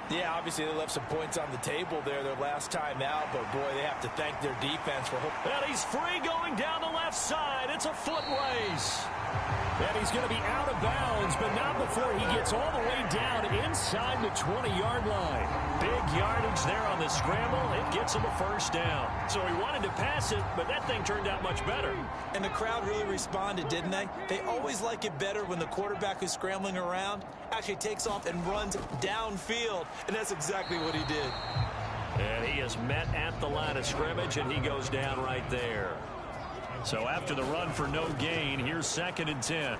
Yeah, obviously they left some points on the table there their last time out, but boy, they have to thank their defense for holding. And he's free going down the left side. It's a foot race. And he's going to be out of bounds, but not before he gets all the way down inside the 20-yard line. Big yardage there on the scramble. It gets him a first down. So he wanted to pass it, but that thing turned out much better. And the crowd really responded, didn't they? They always like it better when the quarterback who's scrambling around actually takes off and runs downfield. And that's exactly what he did. And he is met at the line of scrimmage, and he goes down right there. So after the run for no gain, here's 2nd and 10.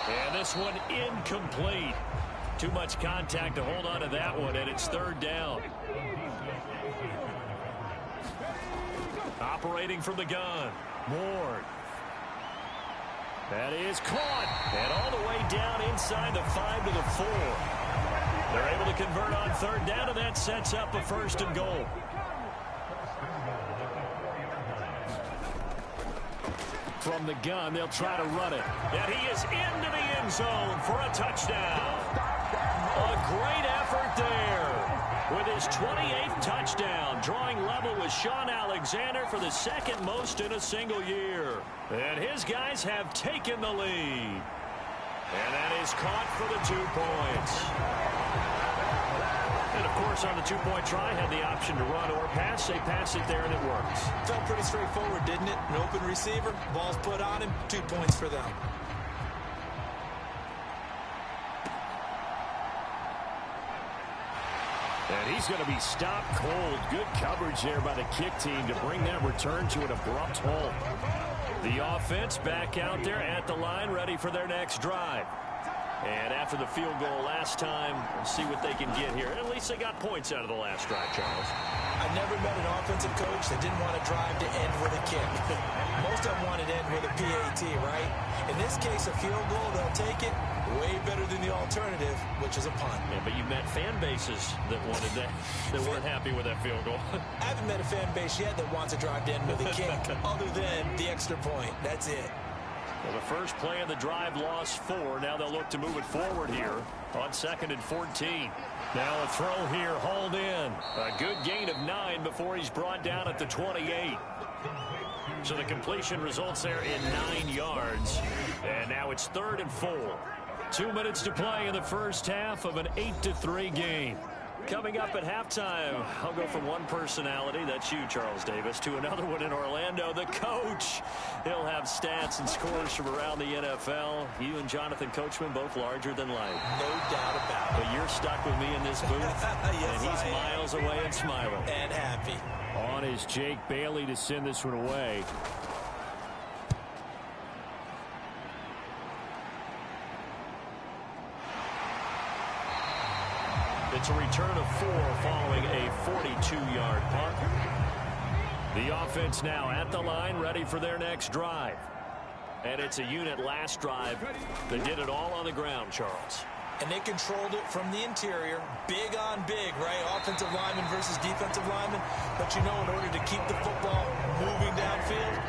And this one incomplete. Too much contact to hold on to that one, and it's 3rd down. Operating from the gun, Ward. That is caught. And all the way down inside the 5 to the 4. They're able to convert on 3rd down, and that sets up a 1st and goal. From the gun, they'll try to run it. And he is into the end zone for a touchdown. A great effort there with his 28th touchdown, drawing level with Sean Alexander for the 2nd most in a single year. And his guys have taken the lead. And that is caught for the 2 points. And, of course, on the 2-point try, had the option to run or pass. They pass it there, and it works. Felt pretty straightforward, didn't it? An open receiver, ball's put on him, 2 points for them. And he's going to be stopped cold. Good coverage there by the kick team to bring that return to an abrupt halt. The offense back out there at the line, ready for their next drive. And after the field goal last time, we'll see what they can get here. At least they got points out of the last drive, Charles. I've never met an offensive coach that didn't want to drive to end with a kick. Most of them wanted to end with a PAT, right? In this case, a field goal, they'll take it. Way better than the alternative, which is a punt. Yeah, but you met fan bases that wanted that, that weren't happy with that field goal. I haven't met a fan base yet that wants to drive to end with a kick, other than the extra point. That's it. Well, the first play of the drive lost 4. Now they'll look to move it forward here on 2nd and 14. Now a throw here, hauled in. A good gain of 9 before he's brought down at the 28. So the completion results there in 9 yards. And now it's 3rd and 4. 2 minutes to play in the first half of an 8-3 game. Coming up at halftime, I'll go from one personality, that's you, Charles Davis, to another one in Orlando, the coach. He'll have stats and scores from around the NFL. You and Jonathan Coachman, both larger than life. No doubt about it. But you're stuck with me in this booth, yes, and he's miles away and smiling. And happy. On is Jake Bailey to send this one away. It's a return of 4 following a 42-yard punt. The offense now at the line, ready for their next drive. And it's a unit last drive that did it all on the ground, Charles. And they controlled it from the interior, big on big, right? Offensive lineman versus defensive lineman. But you know, in order to keep the football moving downfield,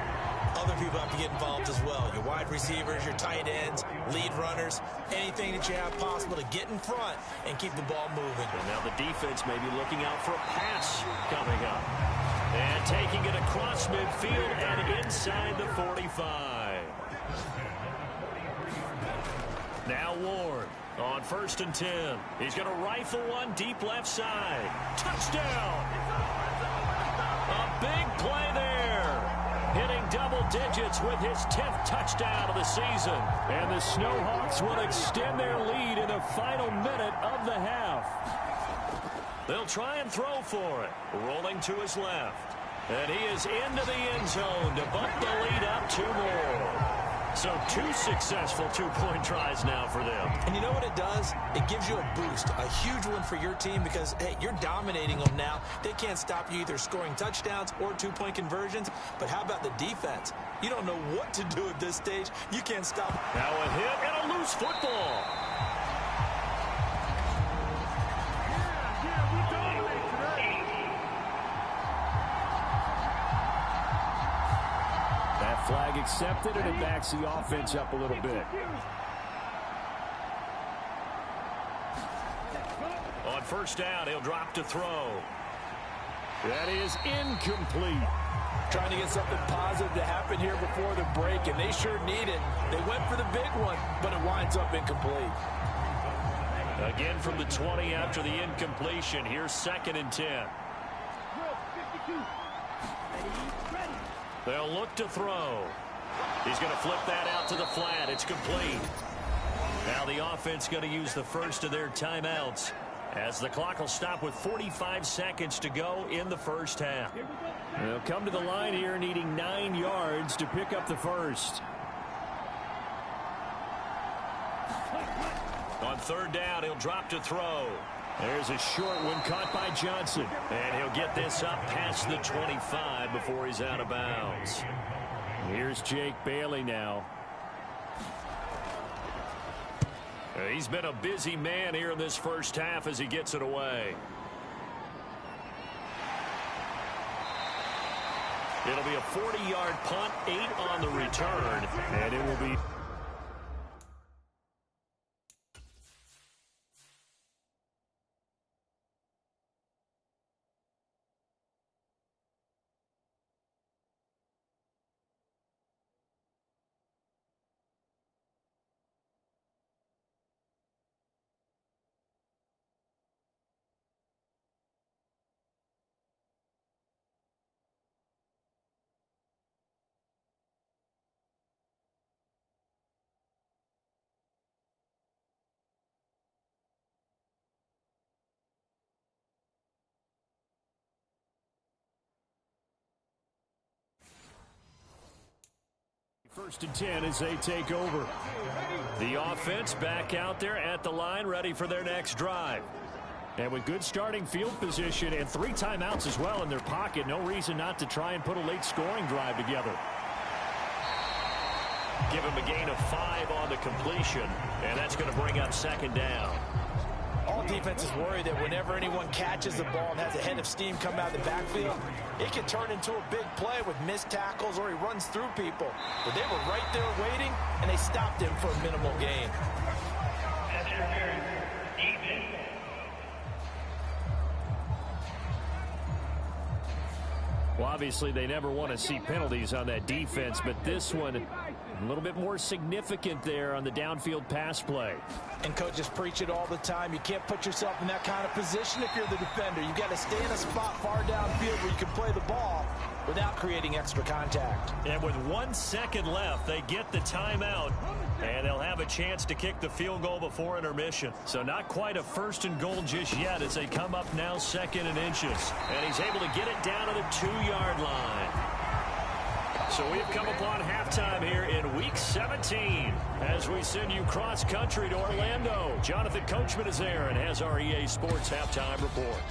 other people have to get involved as well. Your wide receivers, your tight ends, lead runners, anything that you have possible to get in front and keep the ball moving. And now the defense may be looking out for a pass coming up. And taking it across midfield and inside the 45. Now Ward on 1st and 10. He's going to rifle one deep left side. Touchdown! A big play there. Hitting double digits with his 10th touchdown of the season. And the Snowhawks will extend their lead in the final minute of the half. They'll try and throw for it. Rolling to his left. And he is into the end zone to bump the lead up 2 more. So 2 successful 2-point tries now for them. And you know what it does? It gives you a boost, a huge one for your team because, hey, you're dominating them now. They can't stop you either scoring touchdowns or 2-point conversions. But how about the defense? You don't know what to do at this stage. You can't stop. Now a hit and a loose football. Flag accepted, and it backs the offense up a little bit. On first down, he'll drop to throw. That is incomplete. Trying to get something positive to happen here before the break, and they sure need it. They went for the big one, but it winds up incomplete. Again from the 20 after the incompletion. Here's 2nd and 10. They'll look to throw. He's going to flip that out to the flat. It's complete. Now the offense going to use the first of their timeouts, as the clock will stop with 45 seconds to go in the first half. They'll come to the line here needing 9 yards to pick up the first. On third down, he'll drop to throw. There's a short one caught by Johnson. And he'll get this up past the 25 before he's out of bounds. Here's Jake Bailey now. He's been a busy man here in this first half as he gets it away. It'll be a 40-yard punt, 8 on the return, and it will be... First and 10 as they take over. The offense back out there at the line, ready for their next drive. And with good starting field position and 3 timeouts as well in their pocket, no reason not to try and put a late scoring drive together. Give him a gain of 5 on the completion, and that's going to bring up 2nd down. All defenses worry that whenever anyone catches the ball and has a head of steam come out of the backfield, it can turn into a big play with missed tackles or he runs through people. But they were right there waiting, and they stopped him for a minimal gain. Well, obviously, they never want to see penalties on that defense, but this one a little bit more significant there on the downfield pass play. And coaches preach it all the time. You can't put yourself in that kind of position if you're the defender. You've got to stay in a spot far downfield where you can play the ball without creating extra contact. And with 1 second left, they get the timeout, and they'll have a chance to kick the field goal before intermission. So not quite a 1st and goal just yet as they come up now 2nd and inches. And he's able to get it down to the 2-yard line. So we've come upon halftime here in Week 17 as we send you cross-country to Orlando. Jonathan Coachman is there and has our EA Sports Halftime Report.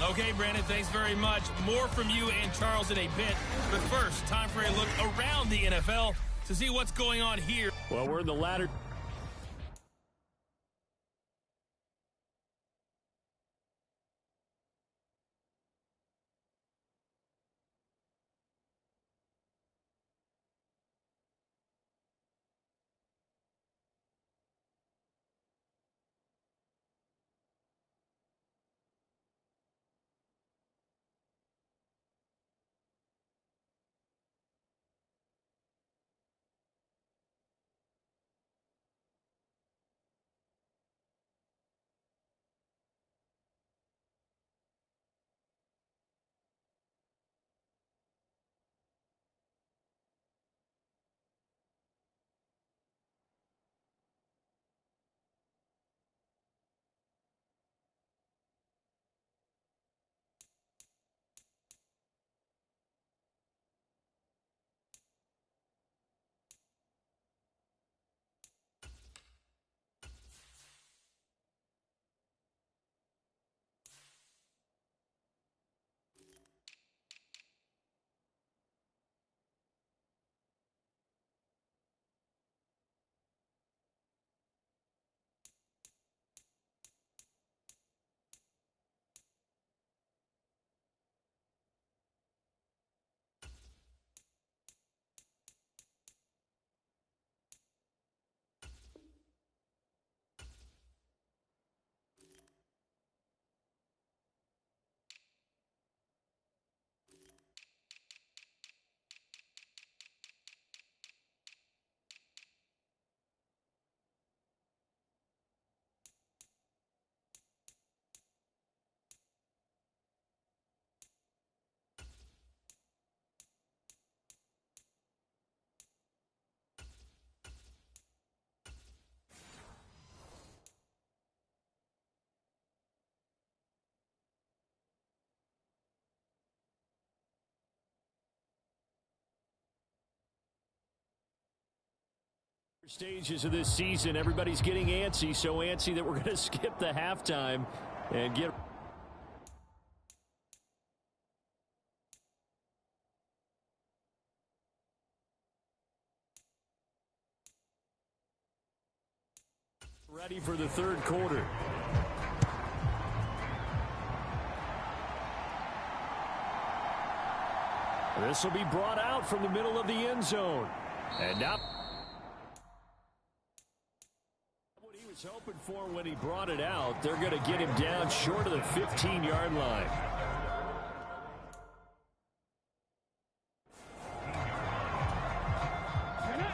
Okay, Brandon, thanks very much. More from you and Charles in a bit. But first, time for a look around the NFL to see what's going on here. Well, we're in the latter Stages of this season, everybody's getting antsy, so antsy that we're going to skip the halftime and get ready for the third quarter. This will be brought out from the middle of the end zone. And now what he was hoping for when he brought it out, they're going to get him down short of the 15-yard line.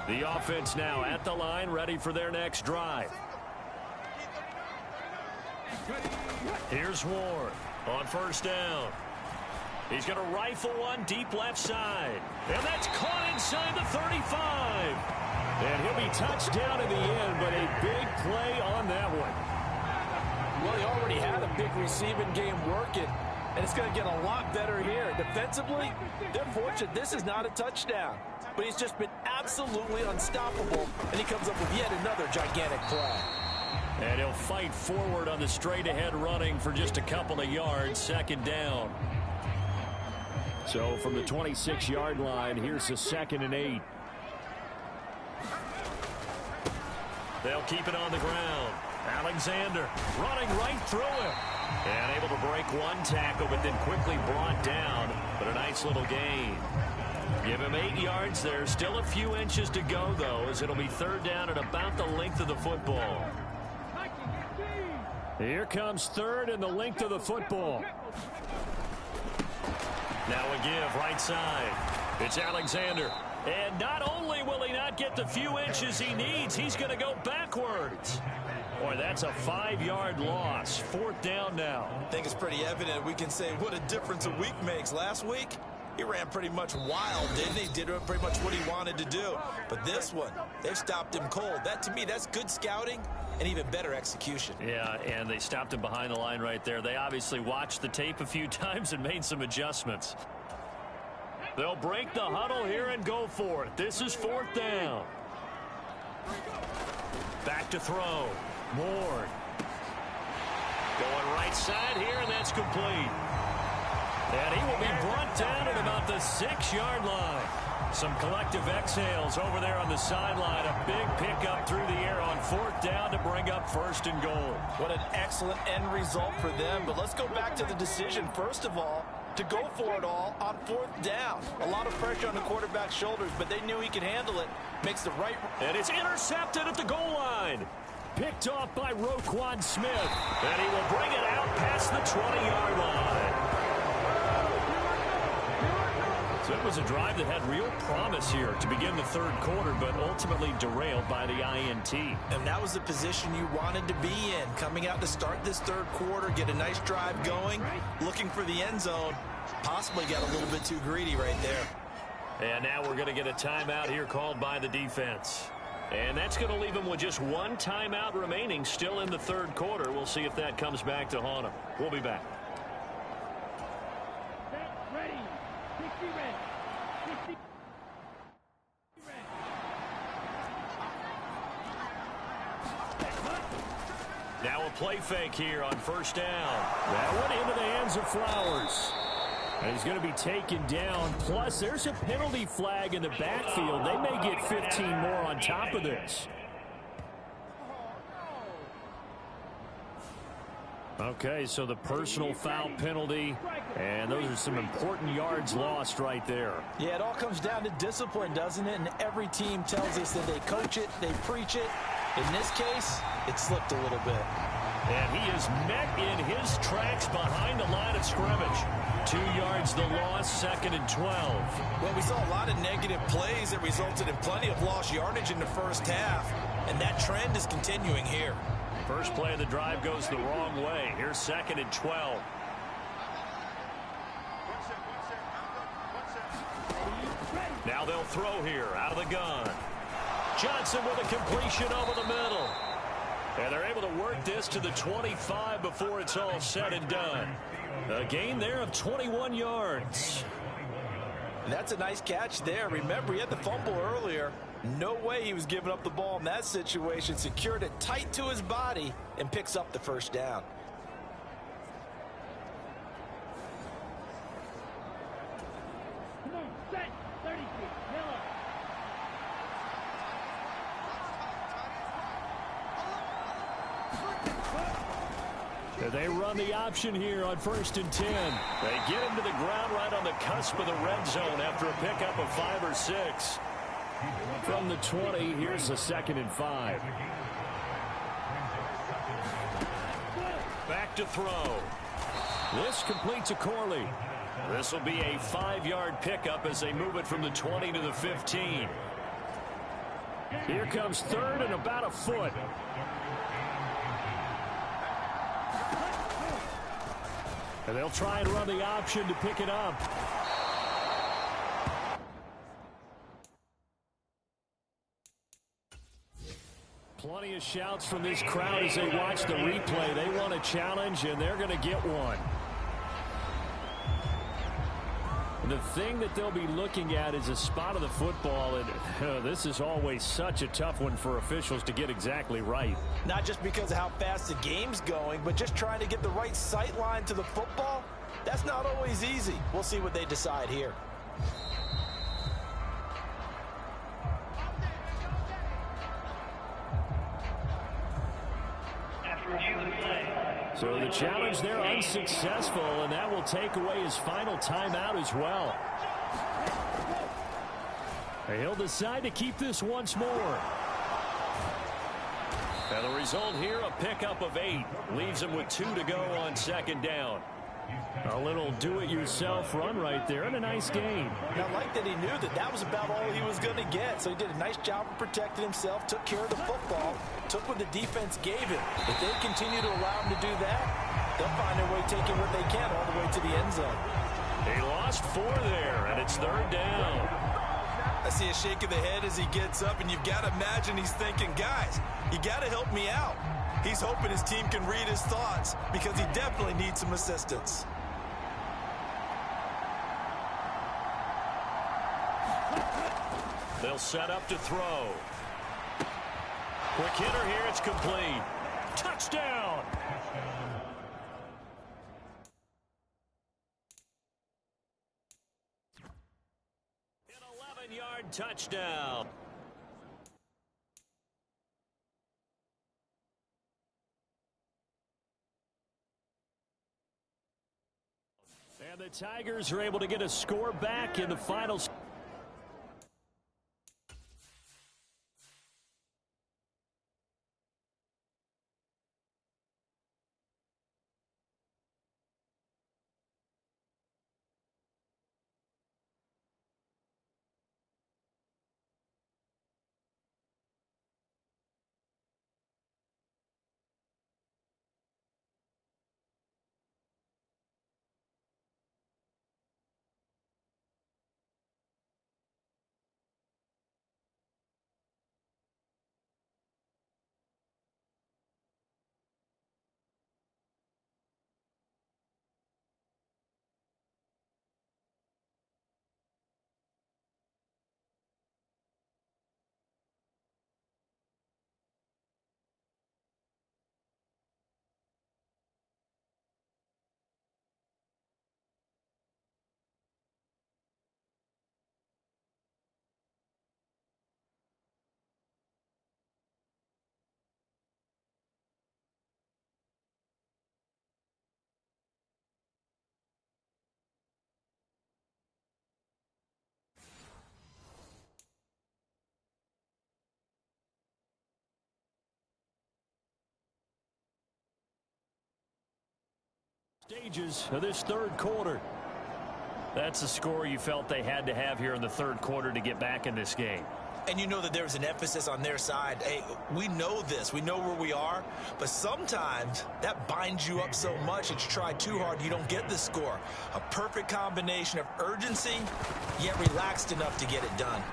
The offense now at the line, ready for their next drive. Here's Ward on first down. He's going to rifle one deep left side. And that's caught inside the 35. And he'll be touched down in the end, but a big play on that one. Well, he already had a big receiving game working, and it's going to get a lot better here. Defensively, they're fortunate this is not a touchdown. But he's just been absolutely unstoppable, and he comes up with yet another gigantic play. And he'll fight forward on the straight-ahead running for just a couple of yards, second down. So from the 26-yard line, here's the 2nd and 8. They'll keep it on the ground. Alexander running right through him. And able to break one tackle, but then quickly brought down. But a nice little gain. Give him 8 yards there. Still a few inches to go, though, as it'll be third down at about the length of the football. Here comes third and the length of the football. Now a give right side. It's Alexander. And not only will he not get the few inches he needs, he's going to go backwards. Boy, that's a 5-yard loss. Fourth down now. I think it's pretty evident. We can say what a difference a week makes. Last week, he ran pretty much wild, didn't he? Did pretty much what he wanted to do. But this one, they've stopped him cold. That, to me, that's good scouting and even better execution. Yeah, and they stopped him behind the line right there. They obviously watched the tape a few times and made some adjustments. They'll break the huddle here and go for it. This is fourth down. Back to throw. Ward. Going right side here, and that's complete. And he will be brought down at about the 6-yard line. Some collective exhales over there on the sideline. A big pickup through the air on fourth down to bring up first and goal. What an excellent end result for them. But let's go back to the decision, first of all, to go for it all on fourth down. A lot of pressure on the quarterback's shoulders, but they knew he could handle it. Makes the right. And it's intercepted at the goal line. Picked off by Roquan Smith. And he will bring it out past the 20-yard line. So it was a drive that had real promise here to begin the third quarter, but ultimately derailed by the INT. And that was the position you wanted to be in. Coming out to start this third quarter, get a nice drive going, looking for the end zone. Possibly got a little bit too greedy right there. And now we're going to get a timeout here called by the defense. And that's going to leave them with just one timeout remaining still in the third quarter. We'll see if that comes back to haunt them. We'll be back. Now a play fake here on first down. That went into the hands of Flowers. And he's going to be taken down. Plus, there's a penalty flag in the backfield. They may get 15 more on top of this. Okay, so the personal foul penalty, and those are some important yards lost right there. Yeah, it all comes down to discipline, doesn't it? And every team tells us that they coach it, they preach it. In this case, it slipped a little bit. And he is met in his tracks behind the line of scrimmage. 2 yards the loss, 2nd and 12. Well, we saw a lot of negative plays that resulted in plenty of lost yardage in the first half, and that trend is continuing here. First play of the drive goes the wrong way. Here's 2nd and 12. Now they'll throw here out of the gun. Johnson with a completion over the middle. And they're able to work this to the 25 before it's all said and done. A gain there of 21 yards. And that's a nice catch there. Remember, he had the fumble earlier. No way he was giving up the ball in that situation. Secured it tight to his body and picks up the first down. They run the option here on 1st and 10. They get him to the ground right on the cusp of the red zone after a pickup of 5 or 6. From the 20, here's the 2nd and 5. Back to throw. This completes a Corley. This will be a 5-yard pickup as they move it from the 20 to the 15. Here comes 3rd and about a foot. And they'll try and run the option to pick it up. Plenty of shouts from this crowd as they watch the replay. They want a challenge, and they're going to get one. The thing that they'll be looking at is a spot of the football, and this is always such a tough one for officials to get exactly right. Not just because of how fast the game's going, but just trying to get the right sight line to the football. That's not always easy. We'll see what they decide here. So the challenge there unsuccessful, and that will take away his final timeout as well. He'll decide to keep this once more. And the result here, a pickup of 8. Leaves him with 2 to go on 2nd down. A little do-it-yourself run right there, and a nice gain. And I like that he knew that that was about all he was going to get. So he did a nice job of protecting himself, took care of the football, took what the defense gave him. If they continue to allow him to do that, they'll find a way taking what they can all the way to the end zone. He lost 4 there, and it's 3rd down. I see a shake of the head as he gets up, and you've got to imagine he's thinking, guys, you got to help me out. He's hoping his team can read his thoughts because he definitely needs some assistance. They'll set up to throw. Quick hitter here, it's complete. Touchdown! An 11-yard touchdown. And the Tigers are able to get a score back in the final. Stages of this 3rd quarter. That's the score you felt they had to have here in the 3rd quarter to get back in this game. And you know that there's an emphasis on their side. Hey, we know this. We know where we are. But sometimes that binds you up so much that you try too hard, you don't get the score. A perfect combination of urgency, yet relaxed enough to get it done.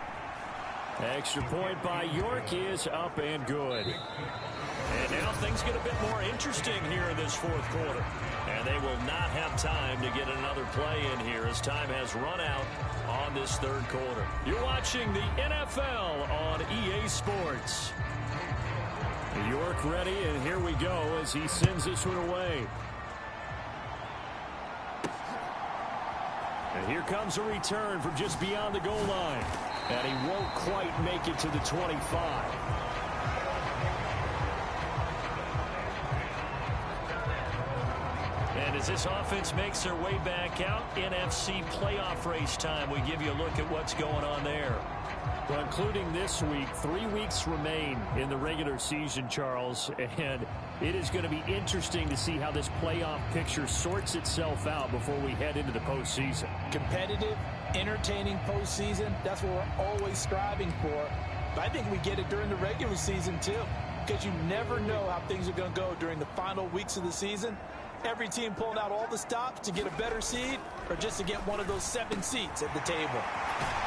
Extra point by York is up and good. And now things get a bit more interesting here in this fourth quarter. And they will not have time to get another play in here as time has run out on this third quarter. You're watching the NFL on EA Sports. York ready, and here we go as he sends this one away. And here comes a return from just beyond the goal line. And he won't quite make it to the 25. And as this offense makes their way back out, NFC playoff race time, we give you a look at what's going on there. Well, including this week, 3 weeks remain in the regular season, Charles, and it is going to be interesting to see how this playoff picture sorts itself out before we head into the postseason. Competitive, entertaining postseason, that's what we're always striving for. But I think we get it during the regular season, too, because you never know how things are going to go during the final weeks of the season. Every team pulling out all the stops to get a better seed or just to get one of those 7 seats at the table.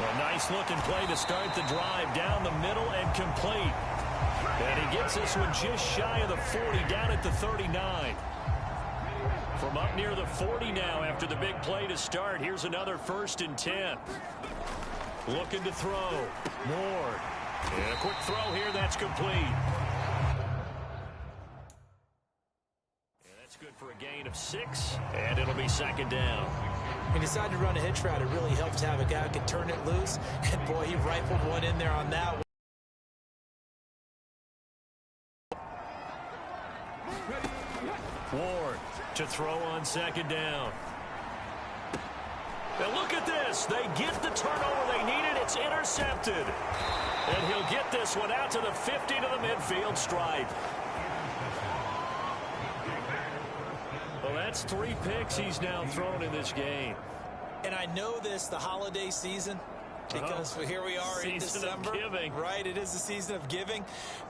Well, nice looking play to start the drive down the middle and complete. And he gets this one just shy of the 40, down at the 39. From up near the 40 now after the big play to start. Here's another 1st and 10. Looking to throw. Ward. And a quick throw here. That's complete. Good for a gain of 6, and it'll be 2nd down. He decided to run a hitch route. It really helped to have a guy who could turn it loose, and boy, he rifled one in there on that one. Ward to throw on 2nd down. Now look at this. They get the turnover they needed. It's intercepted. And he'll get this one out to the 50 to the midfield stripe. Well, that's 3 picks he's now thrown in this game. And I know this, the holiday season, because here we are in December. Season of giving. Right, it is the season of giving.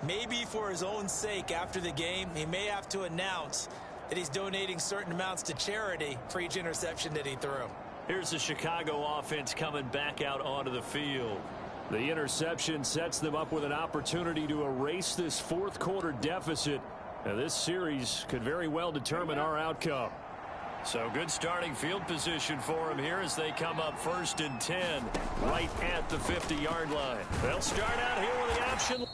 Maybe for his own sake after the game, he may have to announce that he's donating certain amounts to charity for each interception that he threw. Here's the Chicago offense coming back out onto the field. The interception sets them up with an opportunity to erase this fourth quarter deficit. Now, this series could very well determine our outcome. So good starting field position for him here as they come up 1st and 10 right at the 50-yard line. They'll start out here with the option.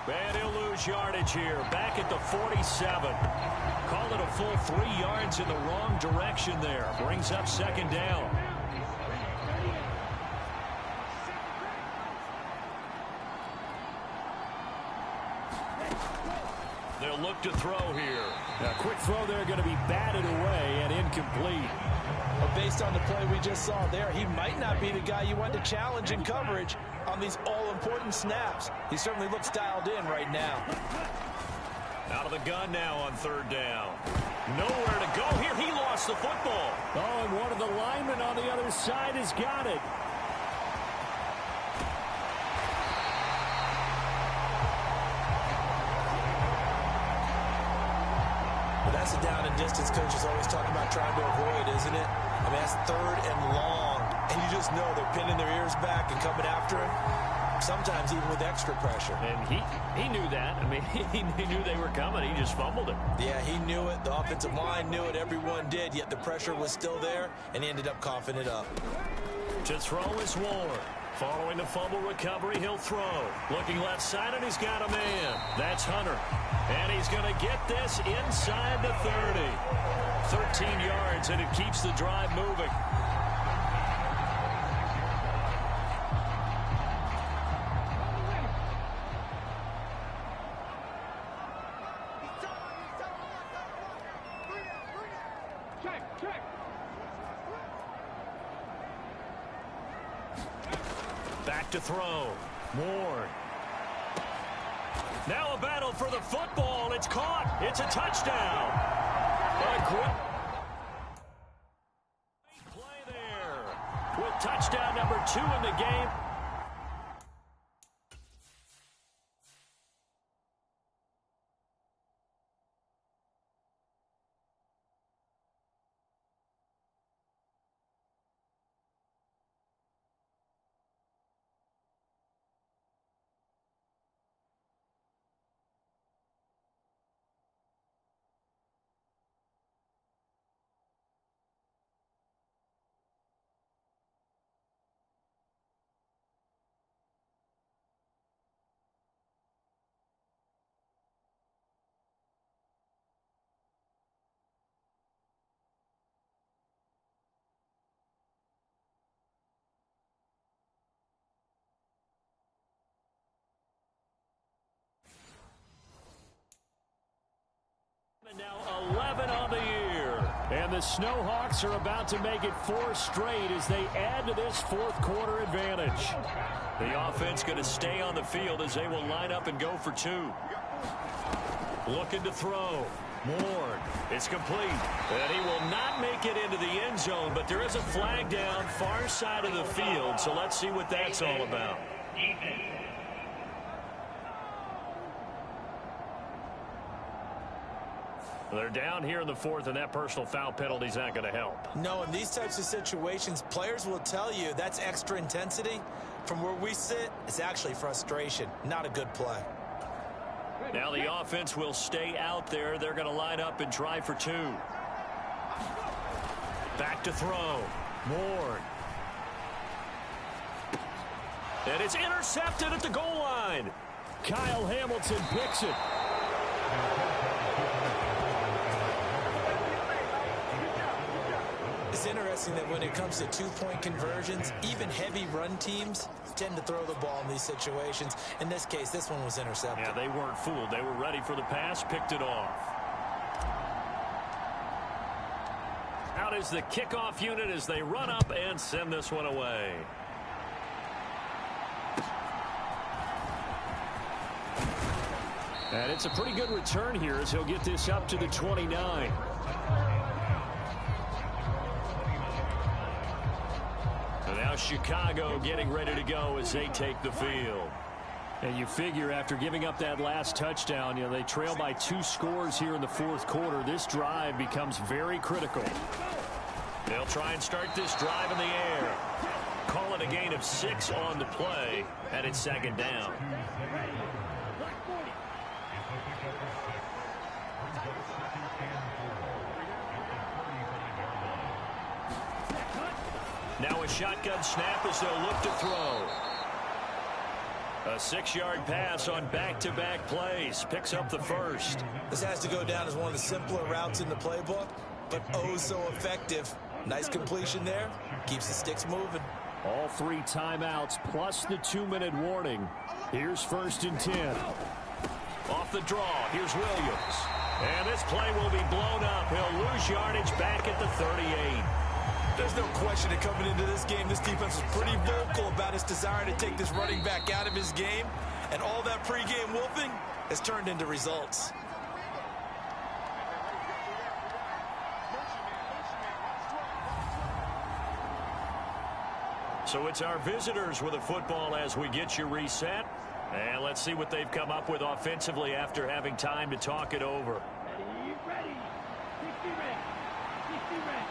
And he'll lose yardage here. Back at the 47. Call it a full 3 yards in the wrong direction there. Brings up 2nd down. They'll look to throw here. A quick throw there going to be batted away and incomplete. Well, based on the play we just saw there, he might not be the guy you want to challenge in coverage on these all-important snaps. He certainly looks dialed in right now. Out of the gun now on 3rd down. Nowhere to go here. He lost the football. Oh, and one of the linemen on the other side has got it. But that's a down and distance coach is always talking about trying to avoid, isn't it? I mean, that's 3rd and long. And you just know they're pinning their ears back and coming after him, sometimes even with extra pressure. And he knew that. I mean, he knew they were coming. He just fumbled it. Yeah, he knew it. The offensive line knew it. Everyone did, yet the pressure was still there, and he ended up coughing it up. To throw is Ward. Following the fumble recovery, he'll throw. Looking left side, and he's got a man. That's Hunter. And he's going to get this inside the 30. 13 yards, and it keeps the drive moving. Back to throw. Ward. Now a battle for the football. It's caught. It's a touchdown. A great play there with touchdown number 2 in the game. And now 11 on the year. And the Snowhawks are about to make it 4 straight as they add to this fourth quarter advantage. The offense going to stay on the field as they will line up and go for 2. Looking to throw. Ward. It's complete. And he will not make it into the end zone, but there is a flag down far side of the field, so let's see what that's all about. They're down here in the fourth, and that personal foul penalty is not going to help. No, in these types of situations, players will tell you that's extra intensity. From where we sit, it's actually frustration. Not a good play. Now the offense will stay out there. They're going to line up and try for 2. Back to throw. Ward. And it's intercepted at the goal line. Kyle Hamilton picks it. It's interesting that when it comes to 2-point conversions, even heavy run teams tend to throw the ball in these situations. In this case, this one was intercepted. Yeah, they weren't fooled. They were ready for the pass, picked it off. Out is the kickoff unit as they run up and send this one away. And it's a pretty good return here as he'll get this up to the 29. And now Chicago getting ready to go as they take the field. And you figure after giving up that last touchdown, you know, they trail by 2 scores here in the fourth quarter. This drive becomes very critical. They'll try and start this drive in the air. Call it a gain of 6 on the play, and it's second down. Now a shotgun snap as they'll look to throw. A 6-yard pass on back-to-back plays. Picks up the first. This has to go down as one of the simpler routes in the playbook, but oh so effective. Nice completion there. Keeps the sticks moving. All 3 timeouts plus the 2-minute warning. Here's 1st and 10. Off the draw, here's Williams. And this play will be blown up. He'll lose yardage back at the 38. There's no question that coming into this game, this defense was pretty vocal about its desire to take this running back out of his game. And all that pregame wolfing has turned into results. So it's our visitors with a football as we get you reset. And let's see what they've come up with offensively after having time to talk it over. Ready. 60 ready. 60 ready.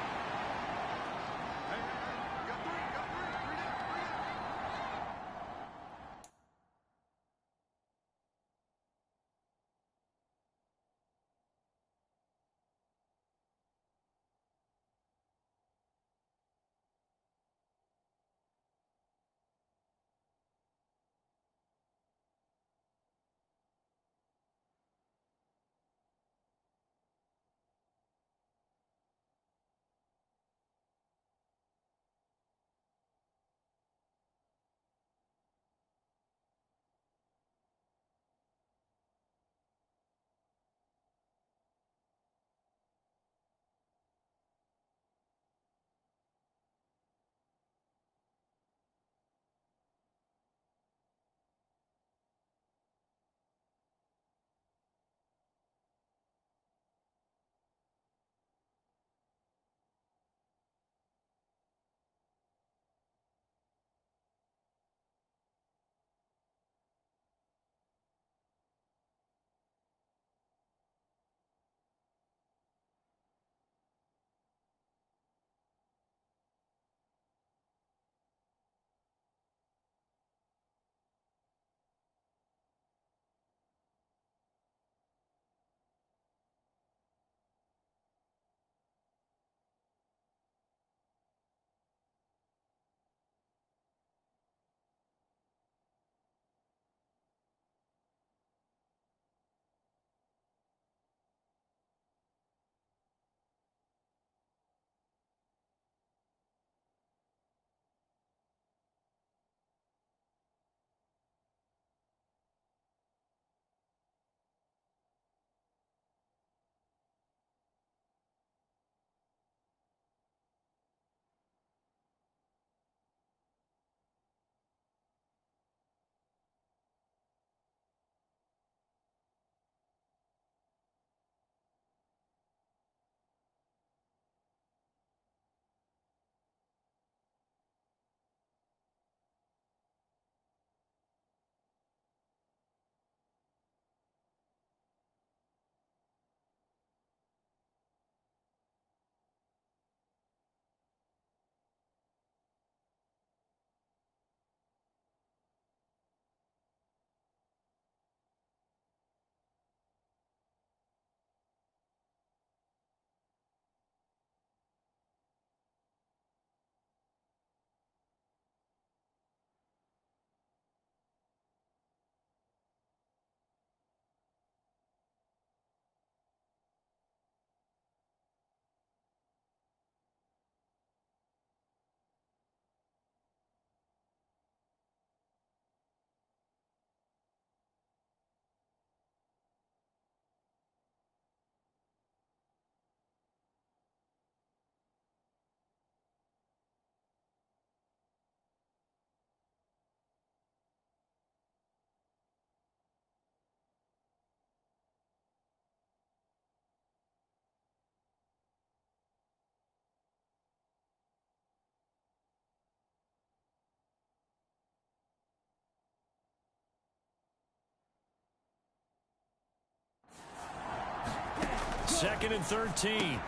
2nd and 13.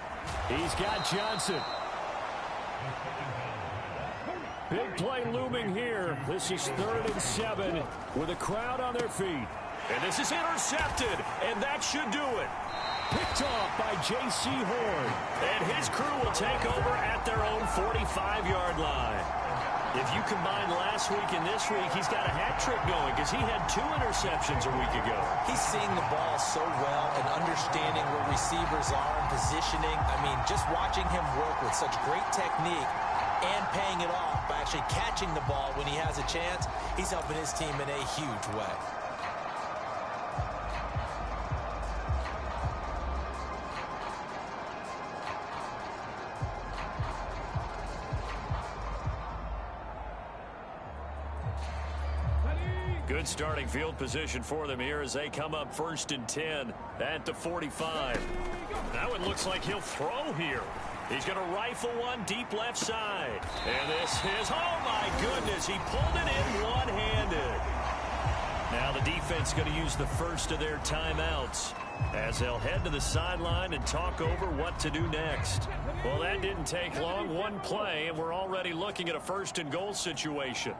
He's got Johnson. Big play looming here. This is 3rd and 7 with a crowd on their feet. And this is intercepted, and that should do it. Picked off by J.C. Horn. And his crew will take over at their own 45-yard line. If you combine last week and this week, he's got a hat trick going because he had 2 interceptions a week ago. He's seeing the ball so well and understanding where receivers are and positioning. I mean, just watching him work with such great technique and paying it off by actually catching the ball when he has a chance, he's helping his team in a huge way. Good starting field position for them here as they come up 1st and 10 at the 45. Now it looks like he'll throw here. He's going to rifle one deep left side. And this is, oh my goodness, he pulled it in one-handed. Now the defense going to use the first of their timeouts as they'll head to the sideline and talk over what to do next. Well, that didn't take long. One play, and we're already looking at a 1st and goal situation.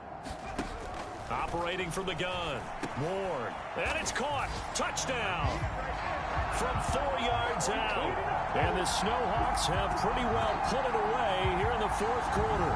Operating from the gun. Ward. And it's caught. Touchdown. From 4 yards out. And the Snowhawks have pretty well put it away here in the 4th quarter.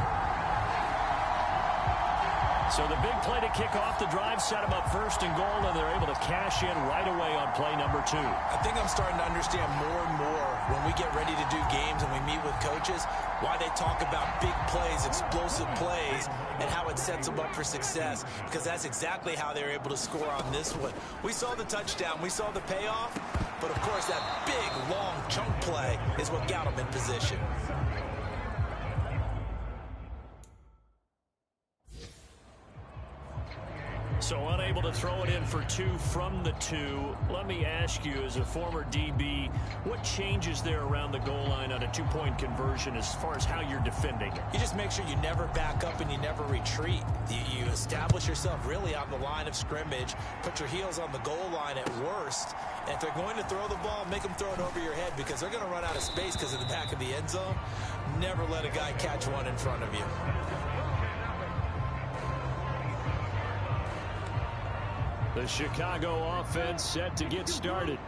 So the big play to kick off the drive set them up 1st and goal, and they're able to cash in right away on play number 2. I think I'm starting to understand more and more when we get ready to do games and we meet with coaches why they talk about big plays, explosive plays, and how it sets them up for success, because that's exactly how they're able to score on this one. We saw the touchdown. We saw the payoff, but, of course, that big, long chunk play is what got them in position. So unable to throw it in for 2 from the 2. Let me ask you, as a former DB, what changes there around the goal line on a 2-point conversion as far as how you're defending it? You just make sure you never back up and you never retreat. You establish yourself really on the line of scrimmage, put your heels on the goal line at worst, and if they're going to throw the ball, make them throw it over your head because they're going to run out of space because of the back of the end zone. Never let a guy catch one in front of you. The Chicago offense set to get started.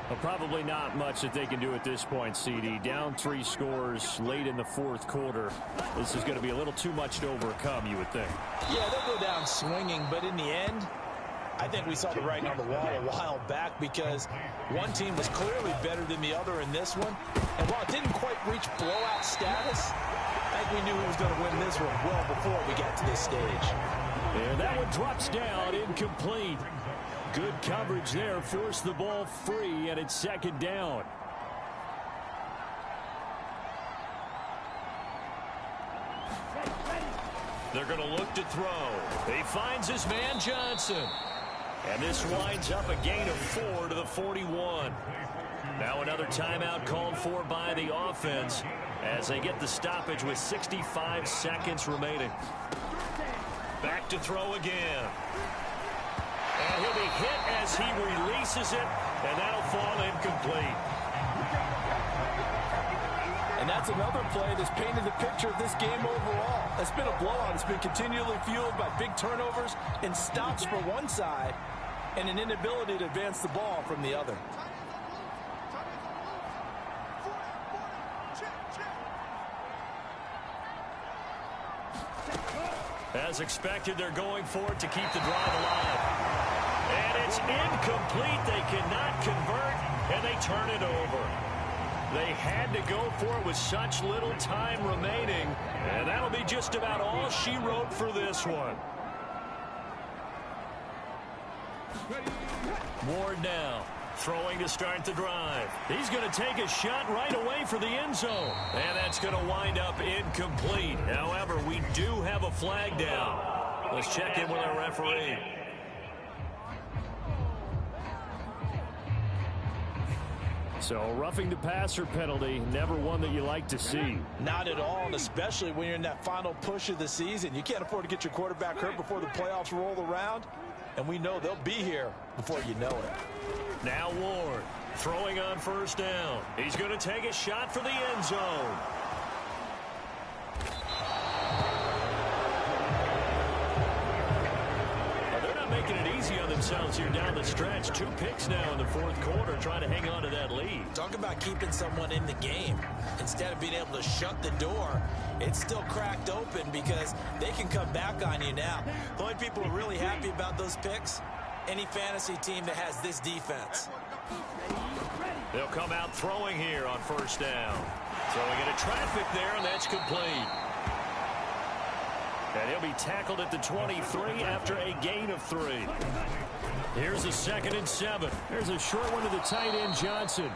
Well, probably not much that they can do at this point, CD. Down 3 scores late in the 4th quarter. This is going to be a little too much to overcome, you would think. Yeah, they'll go down swinging, but in the end, I think we saw the writing on the wall a while back because one team was clearly better than the other in this one. And while it didn't quite reach blowout status, I think we knew who was going to win this one well before we got to this stage. And that one drops down, incomplete. Good coverage there, forced the ball free, and it's 2nd down. They're going to look to throw. He finds his man Johnson. And this winds up a gain of 4 to the 41. Now another timeout called for by the offense as they get the stoppage with 65 seconds remaining. Back to throw again. And he'll be hit as he releases it, and that'll fall incomplete. And that's another play that's painted the picture of this game overall. It's been a blowout. It's been continually fueled by big turnovers and stops for one side and an inability to advance the ball from the other. As expected, they're going for it to keep the drive alive. And it's incomplete. They cannot convert, and they turn it over. They had to go for it with such little time remaining, and that'll be just about all she wrote for this one. Ward now, throwing to start the drive. He's going to take a shot right away for the end zone. And that's going to wind up incomplete. However, we do have a flag down. Let's check in with our referee. So, roughing the passer penalty, never one that you like to see. Not at all, and especially when you're in that final push of the season. You can't afford to get your quarterback hurt before the playoffs roll around. and we know they'll be here before you know it. Now Ward throwing on first down. He's going to take a shot for the end zone. Making it easy on themselves here down the stretch. 2 picks now in the fourth quarter, trying to hang on to that lead. Talk about keeping someone in the game. Instead of being able to shut the door, it's still cracked open because they can come back on you now. The only people who are really happy about those picks, any fantasy team that has this defense. They'll come out throwing here on first down. Throwing into traffic there, and that's complete. And he'll be tackled at the 23 after a gain of 3. Here's a 2nd and 7. There's a short one to the tight end, Johnson.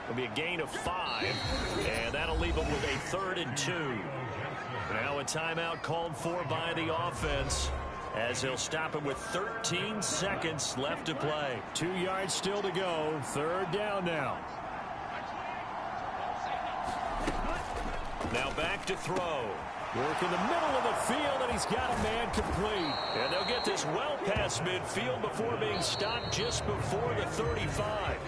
It'll be a gain of 5, and that'll leave him with a 3rd and 2. Now a timeout called for by the offense, as he'll stop him with 13 seconds left to play. 2 yards still to go. 3rd down now. Now back to throw. Work in the middle of the field, and he's got a man complete. And they'll get this well past midfield before being stopped just before the 35.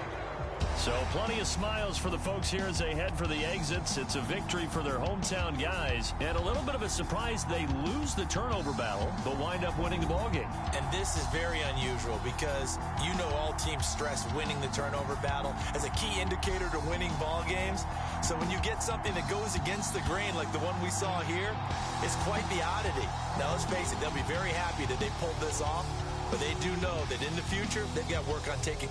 So plenty of smiles for the folks here as they head for the exits. It's a victory for their hometown guys. And a little bit of a surprise, they lose the turnover battle, but wind up winning the ballgame. And this is very unusual because you know all teams stress winning the turnover battle as a key indicator to winning ball games. So when you get something that goes against the grain like the one we saw here, it's quite the oddity. Now let's face it, they'll be very happy that they pulled this off, but they do know that in the future they've got work on taking